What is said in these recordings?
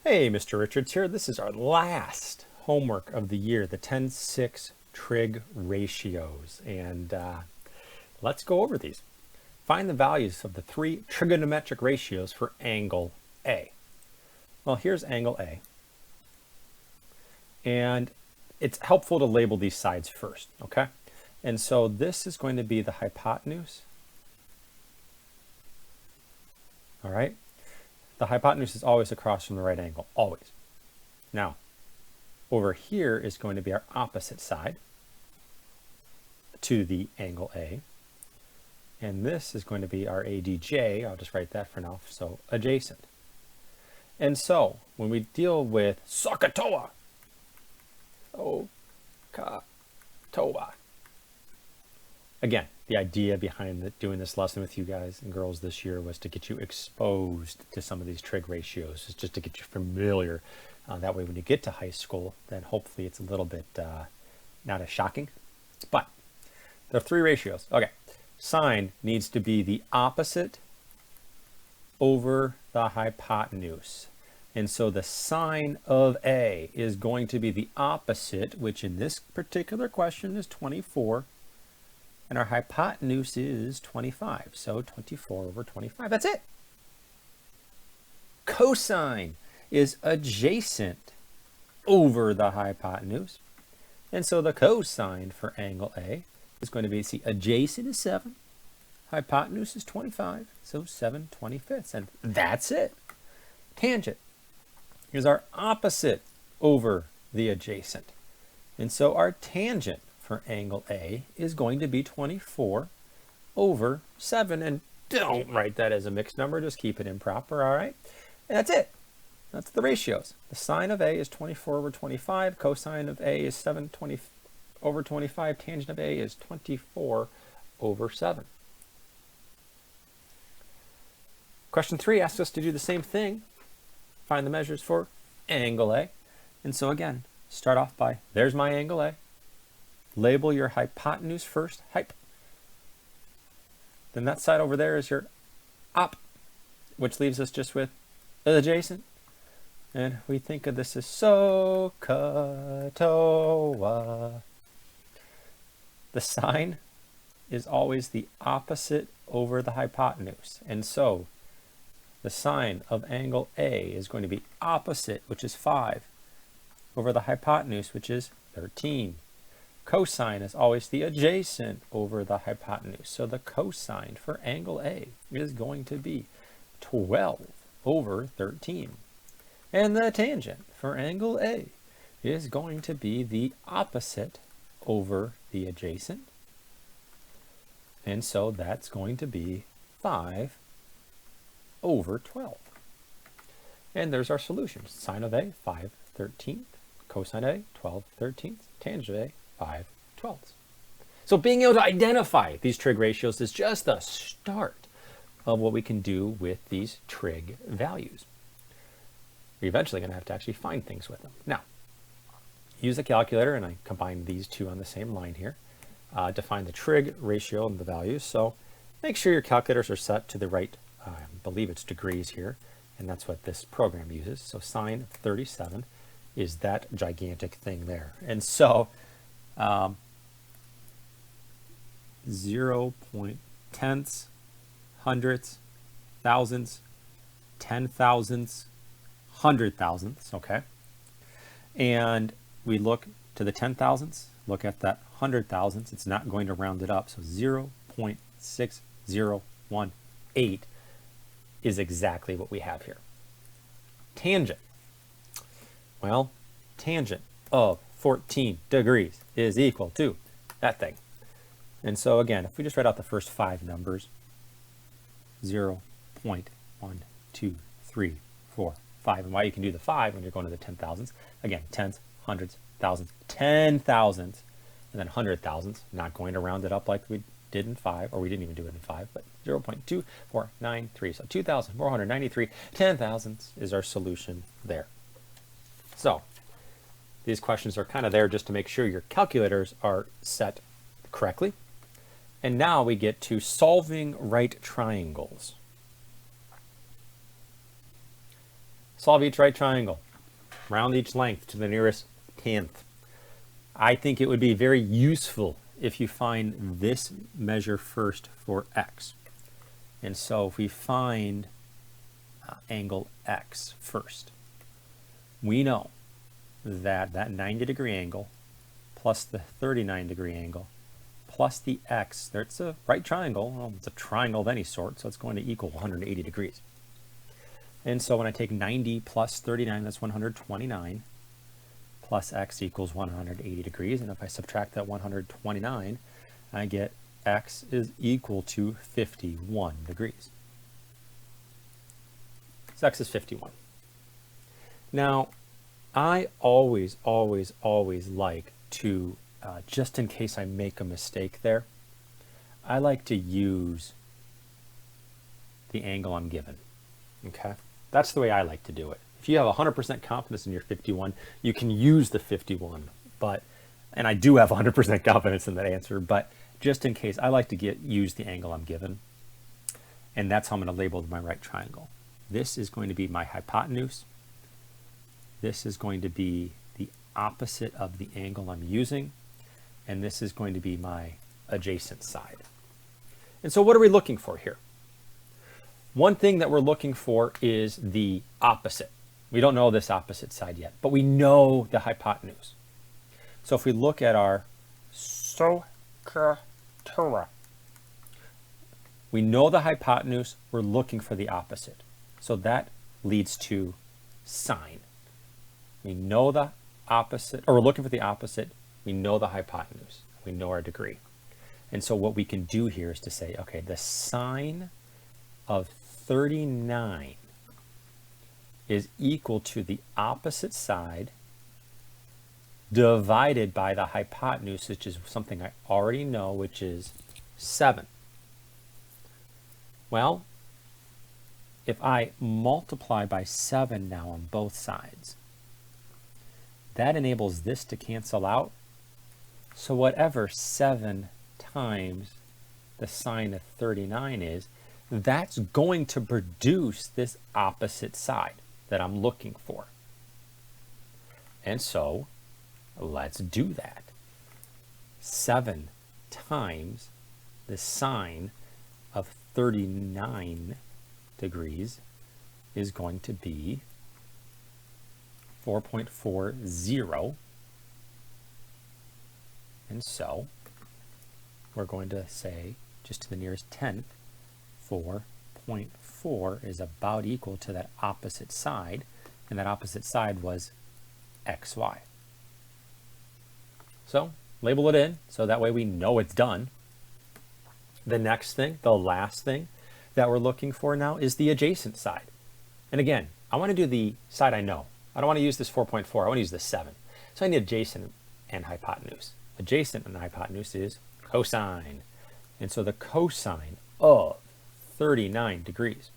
Hey, Mr. Richards here. This is our last homework of the year, the 10-6 trig ratios. And let's go over these. Find the values of the three trigonometric ratios for angle A. Well, here's angle A. And it's helpful to label these sides first, okay? And so this is going to be the hypotenuse. All right? The hypotenuse is always across from the right angle, always. Now, over here is going to be our opposite side to the angle A. And this is going to be our ADJ. I'll just write that for now, so adjacent. And so, when we deal with Sokotoa, again, the idea behind doing this lesson with you guys and girls this year was to get you exposed to some of these trig ratios, just to get you familiar. That way when you get to high school, then hopefully it's a little bit not as shocking. But there are three ratios. Okay, sine needs to be the opposite over the hypotenuse. And so the sine of A is going to be the opposite, which in this particular question is 24. And our hypotenuse is 25. So 24 over 25. That's it. Cosine is adjacent over the hypotenuse. And so the cosine for angle A is going to be, see, adjacent is 7. Hypotenuse is 25. So 7/25. And that's it. Tangent is our opposite over the adjacent. And so our tangent for angle A is going to be 24 over 7. And don't write that as a mixed number. Just keep it improper, all right? And that's it. That's the ratios. The sine of A is 24 over 25. Cosine of A is 7/20 over 25. Tangent of A is 24 over 7. Question 3 asks us to do the same thing. Find the measures for angle A. And so again, start off by, there's my angle A. Label your hypotenuse first, hyp. Then that side over there is your op, which leaves us just with adjacent. And we think of this as Sokotoa. The sine is always the opposite over the hypotenuse. And so the sine of angle A is going to be opposite, which is 5, over the hypotenuse, which is 13. Cosine is always the adjacent over the hypotenuse. So the cosine for angle A is going to be 12 over 13. And the tangent for angle A is going to be the opposite over the adjacent. And so that's going to be 5 over 12. And there's our solutions. Sine of A, 5/13. Cosine A, 12/13. Tangent of A, 5/12. So being able to identify these trig ratios is just the start of what we can do with these trig values. We're eventually going to have to actually find things with them. Now, use a calculator, and I combined these two on the same line here to find the trig ratio and the values. So make sure your calculators are set to the right, I believe it's degrees here, and that's what this program uses. So sine 37 is that gigantic thing there. And so 0.10ths, hundredths, thousandths, 10,000ths, 100,000ths, okay? And we look to the 10,000ths, look at that 100,000ths, it's not going to round it up, so 0.6018 is exactly what we have here. Tangent. Well, tangent of 14 degrees is equal to that thing. And so again, if we just write out the first 5 numbers, 0.12345, and why you can do the 5 when you're going to the 10,000s, again, tenths, hundreds, thousands, 10,000s, and then 100,000s, not going to round it up like we did in 5, or we didn't even do it in 5, but 0.2493, so 2,493 10,000ths is our solution there. So these questions are kind of there just to make sure your calculators are set correctly. And now we get to solving right triangles. Solve each right triangle. Round each length to the nearest 10th. I think it would be very useful if you find this measure first for x. And so if we find angle x first, we know that that 90-degree angle plus the 39-degree angle plus the x, it's a right triangle, well, it's a triangle of any sort, so it's going to equal 180 degrees. And so when I take 90 plus 39, that's 129, plus x equals 180 degrees. And if I subtract that 129, I get x is equal to 51 degrees. So x is 51. Now, I always like to, just in case I make a mistake there, I like to use the angle I'm given. Okay? That's the way I like to do it. If you have 100% confidence in your 51, you can use the 51. And I do have 100% confidence in that answer, but just in case, I like to use the angle I'm given. And that's how I'm going to label my right triangle. This is going to be my hypotenuse. This is going to be the opposite of the angle I'm using. And this is going to be my adjacent side. And so what are we looking for here? One thing that we're looking for is the opposite. We don't know this opposite side yet, but we know the hypotenuse. So if we look at our SOHCAHTOA, we know the hypotenuse, we're looking for the opposite. So that leads to sine. We know the opposite, or we're looking for the opposite, we know the hypotenuse, we know our degree. And so what we can do here is to say, okay, the sine of 39 is equal to the opposite side divided by the hypotenuse, which is something I already know, which is 7. Well, if I multiply by 7 now on both sides, that enables this to cancel out. So whatever 7 times the sine of 39 is, that's going to produce this opposite side that I'm looking for. And so let's do that. 7 times the sine of 39 degrees is going to be 4.40. And so we're going to say, just to the nearest 10th, 4.4 is about equal to that opposite side, and that opposite side was xy. So label it in, so that way we know it's done. The next thing, the last thing that we're looking for now is the adjacent side. And again, I want to do the side I know. I don't want to use this 4.4, I want to use the 7. So I need adjacent and hypotenuse. Adjacent and hypotenuse is cosine. And so the cosine of 39 degrees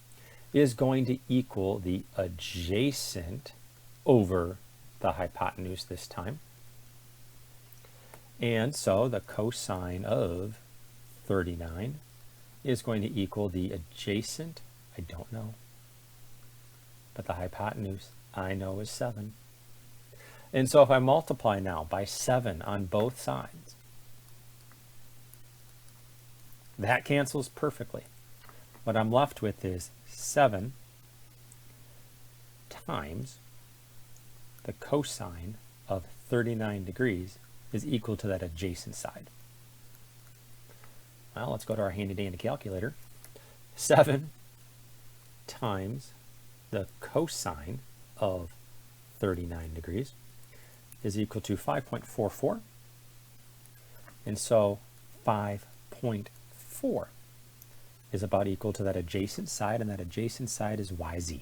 is going to equal the adjacent over the hypotenuse this time. And so the cosine of 39 is going to equal the adjacent, I don't know, but the hypotenuse I know is 7. And so if I multiply now by 7 on both sides, that cancels perfectly. What I'm left with is 7 times the cosine of 39 degrees is equal to that adjacent side. Well, let's go to our handy dandy calculator. 7 times the cosine of 39 degrees is equal to 5.44. And so 5.4 is about equal to that adjacent side, and that adjacent side is YZ.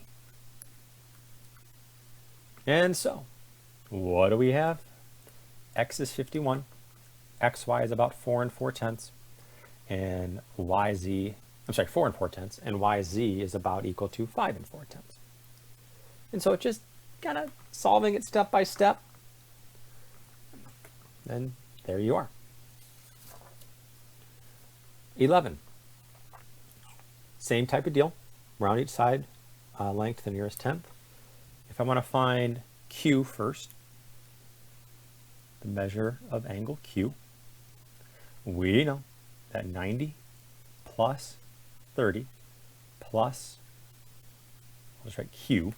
And so, what do we have? X is 51, XY is about 4 4/10, and YZ, I'm sorry, 4 4/10, and YZ is about equal to 5 4/10. And so it's just kind of solving it step by step. And there you are. 11. Same type of deal. Round each side length to the nearest 10th. if I want to find Q first, the measure of angle Q, we know that 90 plus 30 plus, let's write Q,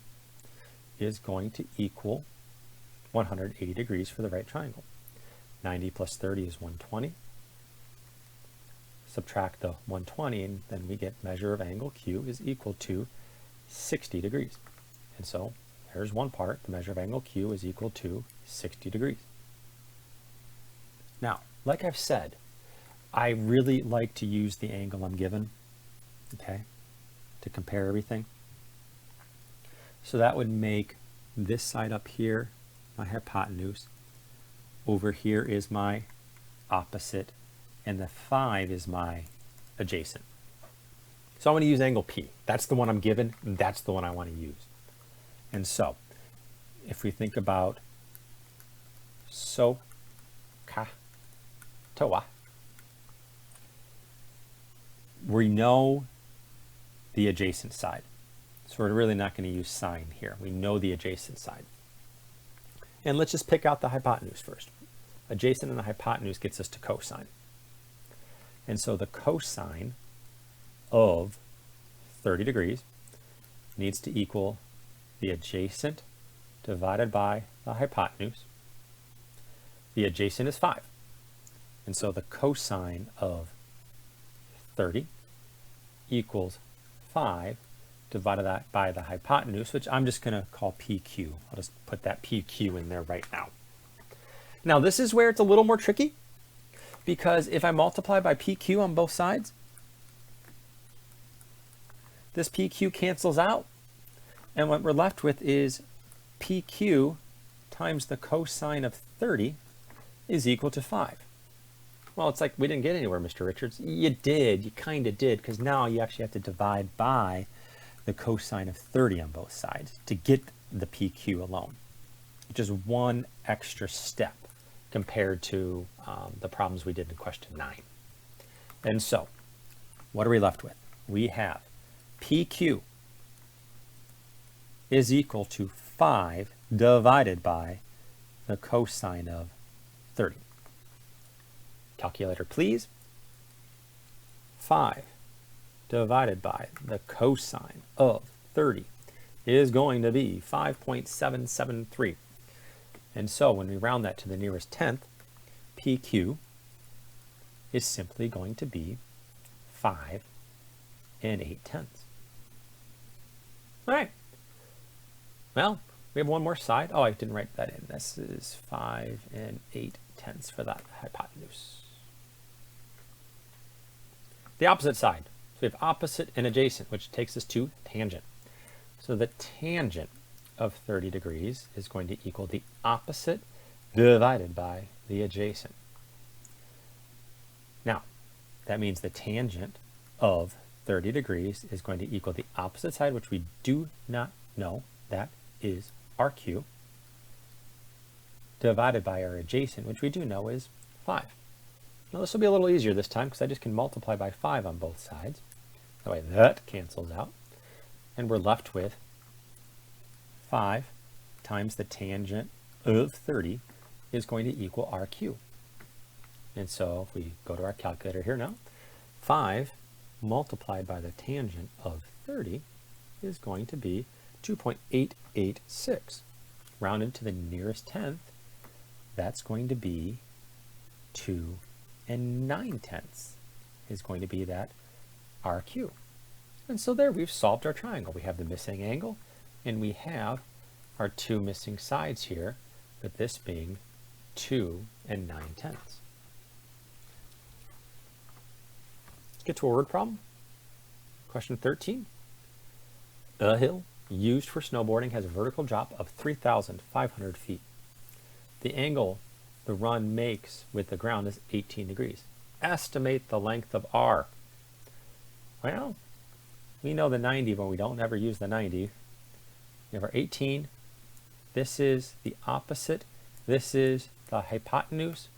is going to equal 180 degrees for the right triangle. 90 plus 30 is 120. Subtract the 120 and then we get measure of angle Q is equal to 60 degrees. And so there's one part, the measure of angle Q is equal to 60 degrees. Now, like I've said, I really like to use the angle I'm given, okay, to compare everything. So that would make this side up here my hypotenuse. Over here is my opposite, and the 5 is my adjacent. So I want to use angle P. That's the one I'm given, and that's the one I want to use. And so, if we think about SOHCAHTOA, we know the adjacent side. So we're really not going to use sine here. We know the adjacent side. And let's just pick out the hypotenuse first. Adjacent and the hypotenuse gets us to cosine. And so the cosine of 30 degrees needs to equal the adjacent divided by the hypotenuse. The adjacent is 5. And so the cosine of 30 equals 5 divided that by the hypotenuse, which I'm just going to call PQ. I'll just put that PQ in there right now. Now this is where it's a little more tricky, because if I multiply by PQ on both sides, this PQ cancels out, and what we're left with is PQ times the cosine of 30 is equal to 5. Well, it's like we didn't get anywhere, Mr. Richards. You did, you kind of did, because now you actually have to divide by the cosine of 30 on both sides to get the PQ alone, which is one extra step compared to the problems we did in question 9. And so, what are we left with? We have PQ is equal to 5 divided by the cosine of 30. Calculator, please. 5 divided by the cosine of 30 is going to be 5.773. And so when we round that to the nearest tenth, PQ is simply going to be 5 8/10. All right. Well, we have one more side. Oh, I didn't write that in. This is 5 8/10 for that hypotenuse. The opposite side. So we have opposite and adjacent, which takes us to tangent. So the tangent of 30 degrees is going to equal the opposite divided by the adjacent. Now, that means the tangent of 30 degrees is going to equal the opposite side, which we do not know, that is RQ, divided by our adjacent, which we do know is 5. Now this will be a little easier this time because I just can multiply by 5 on both sides. That way that cancels out. And we're left with 5 times the tangent of 30 is going to equal RQ. And so if we go to our calculator here now, 5 multiplied by the tangent of 30 is going to be 2.886. Rounded to the nearest tenth, that's going to be 2 9/10 is going to be that RQ. And so there we've solved our triangle. We have the missing angle and we have our 2 missing sides here, with this being 2 9/10. Let's get to a word problem. Question 13. A hill used for snowboarding has a vertical drop of 3,500 feet. The angle the run makes with the ground is 18 degrees. Estimate the length of R. Well, we know the 90, but we don't ever use the 90. We have our 18. This is the opposite. This is the hypotenuse.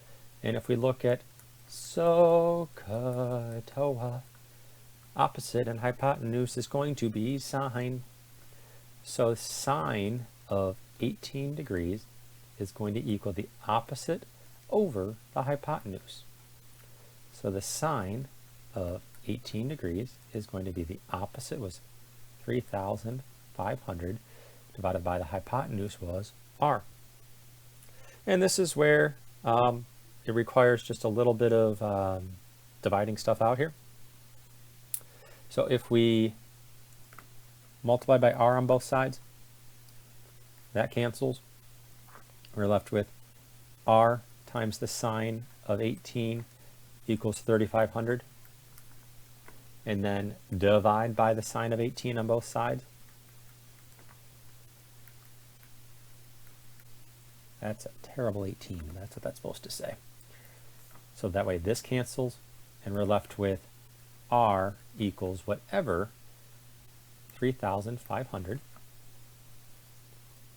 And if we look at SOHCAHTOA, opposite and hypotenuse is going to be sine. So sine of 18 degrees is going to equal the opposite over the hypotenuse. So the sine of 18 degrees is going to be the opposite, was 3,500, divided by the hypotenuse was r. And this is where it requires just a little bit of dividing stuff out here. So if we multiply by r on both sides, that cancels. We're left with r times the sine of 18 equals 3,500. And then divide by the sine of 18 on both sides. That's a terrible 18. That's what that's supposed to say. So that way this cancels, and we're left with r equals whatever 3,500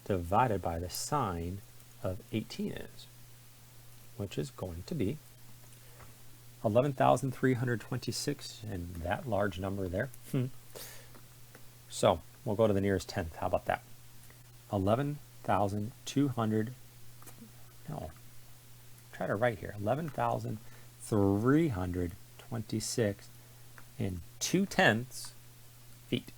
divided by the sine of 18 is, which is going to be 11,326, and that large number there. So we'll go to the nearest tenth. How about that? 11,200. No, try to write here. 11,326 and 2/10 feet.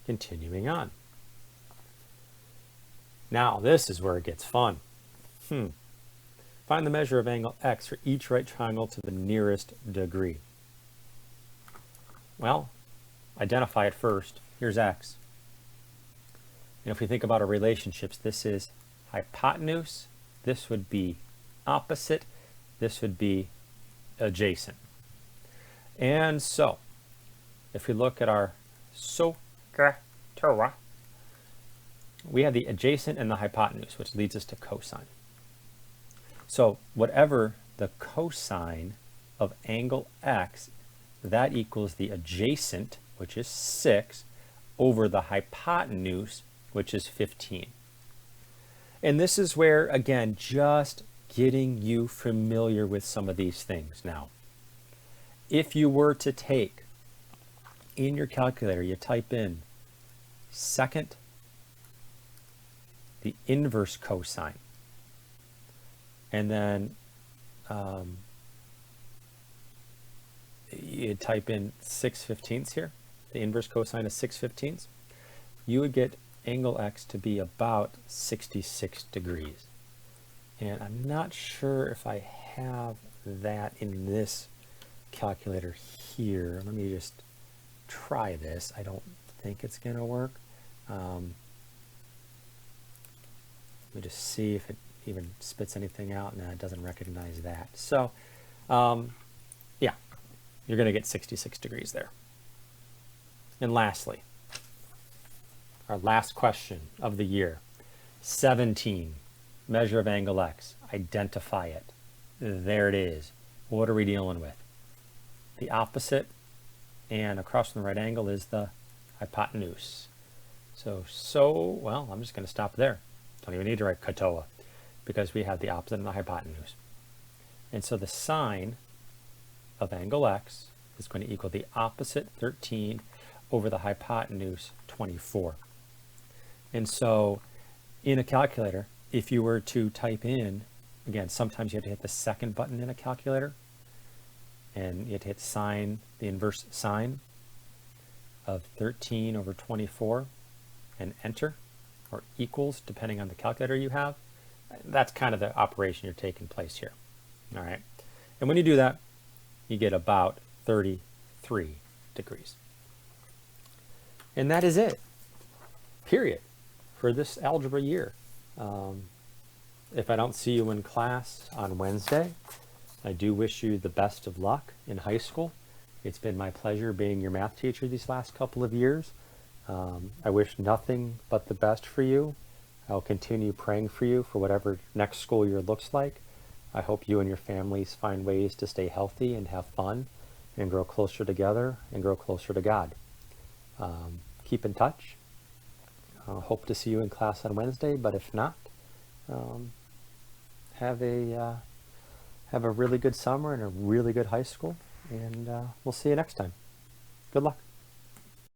Continuing on. Now, this is where it gets fun. Find the measure of angle x for each right triangle to the nearest degree. Well, identify it first. Here's x. And if we think about our relationships, this is hypotenuse. This would be opposite. This would be adjacent. And so, if we look at our SOHCAHTOA, we have the adjacent and the hypotenuse, which leads us to cosine. So whatever the cosine of angle x, that equals the adjacent, which is 6, over the hypotenuse, which is 15. And this is where, again, just getting you familiar with some of these things. Now, if you were to take in your calculator, you type in second, the inverse cosine, and then you type in 6/15 here, the inverse cosine of 6/15, you would get angle x to be about 66 degrees. And I'm not sure if I have that in this calculator here. Let me just try this. I don't think it's going to work. Let me just see if it even spits anything out. No, it doesn't recognize that. So, yeah, you're going to get 66 degrees there. And lastly, our last question of the year, 17, measure of angle x. Identify it. There it is. What are we dealing with? The opposite, and across from the right angle is the hypotenuse. Well, I'm just going to stop there. Don't even need to write katoa, because we have the opposite and the hypotenuse. And so the sine of angle x is going to equal the opposite, 13, over the hypotenuse, 24. And so in a calculator, if you were to type in, again, sometimes you have to hit the second button in a calculator, and you have to hit sine, the inverse sine of 13 over 24, and enter, or equals, depending on the calculator you have. That's kind of the operation you're taking place here. All right. And when you do that, you get about 33 degrees. And that is it, period, for this algebra year. If I don't see you in class on Wednesday, I do wish you the best of luck in high school. It's been my pleasure being your math teacher these last couple of years. I wish nothing but the best for you. I'll continue praying for you for whatever next school year looks like. I hope you and your families find ways to stay healthy and have fun and grow closer together and grow closer to God. Keep in touch. Hope to see you in class on Wednesday, but if not, have a really good summer and a really good high school, and we'll see you next time. Good luck.